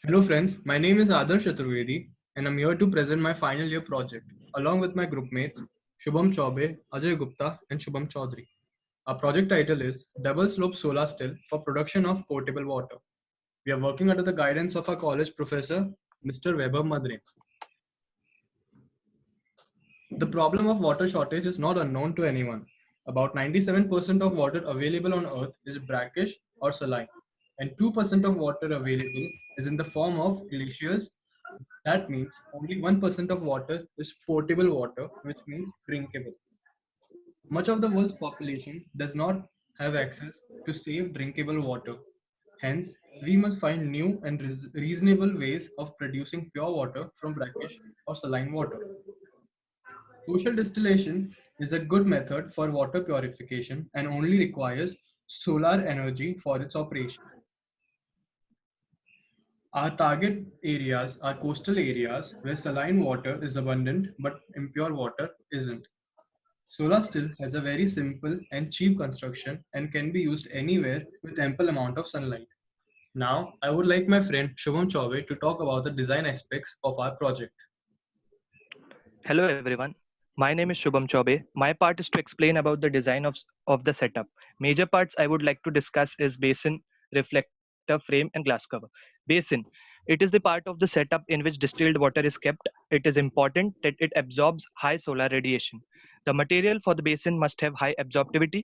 Hello friends, my name is Adarsh Chaturvedi and I'm here to present my final year project along with my group mates Shubham Chaube, Ajay Gupta and Shubham Chaudhary. Our project title is Double Slope Solar Still for Production of Potable Water. We are working under the guidance of our college professor, Mr. Weber Madre. The problem of water shortage is not unknown to anyone. About 97% of water available on Earth is brackish or saline, and 2% of water available is in the form of glaciers. That means only 1% of water is potable water, which means drinkable. Much of the world's population does not have access to safe drinkable water. Hence, we must find new and reasonable ways of producing pure water from brackish or saline water. Social distillation is a good method for water purification and only requires solar energy for its operation. Our target areas are coastal areas where saline water is abundant but impure water isn't. Solar still has a very simple and cheap construction and can be used anywhere with ample amount of sunlight. Now, I would like my friend Shubham Chaube to talk about the design aspects of our project. Hello everyone. My name is Shubham Chaube. My part is to explain about the design of the setup. Major parts I would like to discuss is basin, reflector frame and glass cover. Basin. It is the part of the setup in which distilled water is kept. It is important that it absorbs high solar radiation. The material for the basin must have high absorptivity.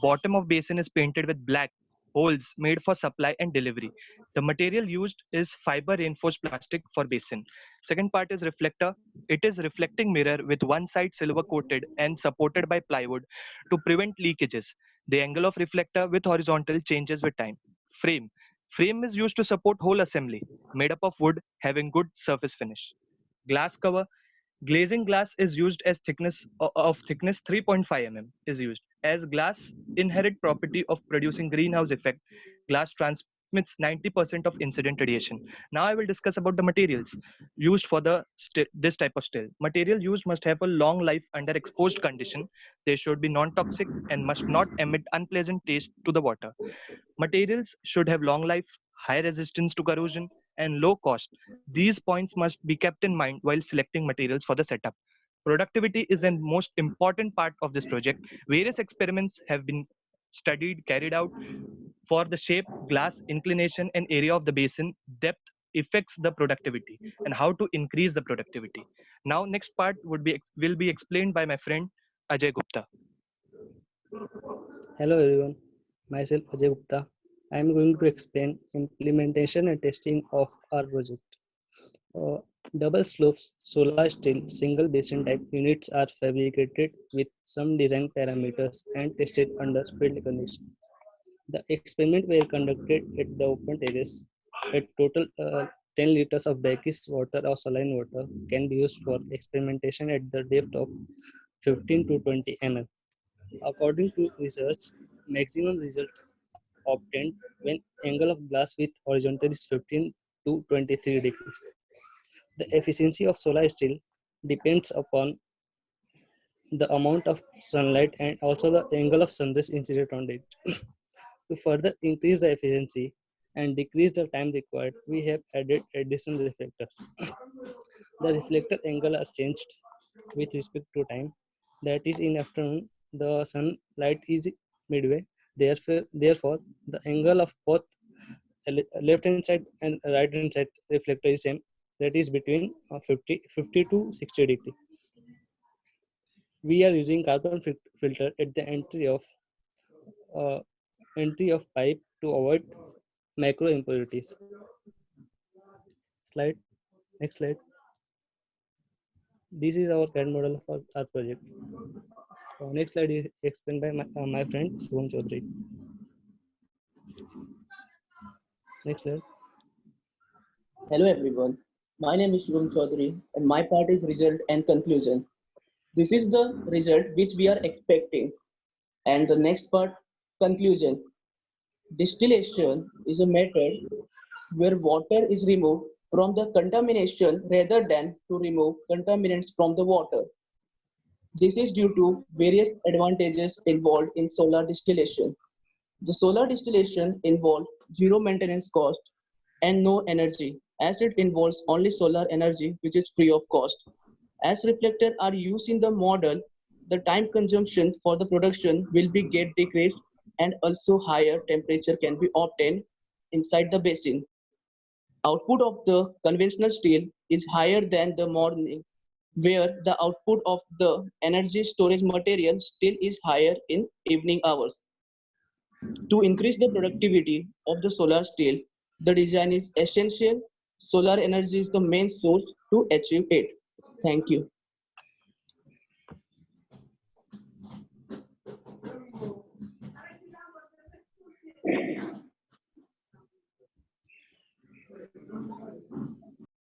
Bottom of basin is painted with black holes made for supply and delivery. The material used is fiber reinforced plastic for basin. Second part is reflector. It is reflecting mirror with one side silver coated and supported by plywood to prevent leakages. The angle of reflector with horizontal changes with time. Frame. Frame is used to support whole assembly, made up of wood having good surface finish. Glass cover. Glazing glass is used as thickness 3.5 mm is used. As glass inherent property of producing greenhouse effect, glass transmits 90% of incident radiation. Now I will discuss about the materials used for this type of still. Material used must have a long life under exposed condition. They should be non-toxic and must not emit unpleasant taste to the water. Materials should have long life, high resistance to corrosion, and low cost. These points must be kept in mind while selecting materials for the setup. Productivity is a most important part of this project. Various experiments have been studied, carried out for the shape, glass, inclination, and area of the basin. Depth affects the productivity and how to increase the productivity. Now, next part will be explained by my friend Ajay Gupta. Hello everyone, myself Ajay Gupta. I am going to explain implementation and testing of our project. Uh, Double slopes solar steel single basin type units are fabricated with some design parameters and tested under field conditions. The experiment were conducted at the open terrace. A total 10 liters of brackish water or saline water can be used for experimentation at the depth of 15 to 20 mm. According to research, maximum result obtained when angle of glass with horizontal is 15 to 23 degrees. The efficiency of solar steel depends upon the amount of sunlight and also the angle of sunrays incident on it. To further increase the efficiency and decrease the time required, we have added additional reflectors. The reflector angle is changed with respect to time. That is, in afternoon, the sunlight is midway. Therefore, the angle of both left hand side and right hand side reflector is same. That is between 50 to 60 degree. We are using carbon filter at the uh, entry of pipe to avoid micro impurities. Slide. Next slide. This is our CAD model for our project. Next slide is explained by my friend Shubham Chaudhary. Next slide. Hello everyone, my name is Shubham Chaudhary and my part is result and conclusion. This is the result which we are expecting, and the next part, conclusion. Distillation is a method where water is removed from the contamination rather than to remove contaminants from the water. This is due to various advantages involved in solar distillation. The solar distillation involves zero maintenance cost and no energy, as it involves only solar energy, which is free of cost. As reflectors are used in the model, the time consumption for the production will be get decreased, and also higher temperature can be obtained inside the basin. Output of the conventional steel is higher than the morning, where the output of the energy storage material still is higher in evening hours. To increase the productivity of the solar steel, the design is essential. Solar energy is the main source to achieve it. Thank you.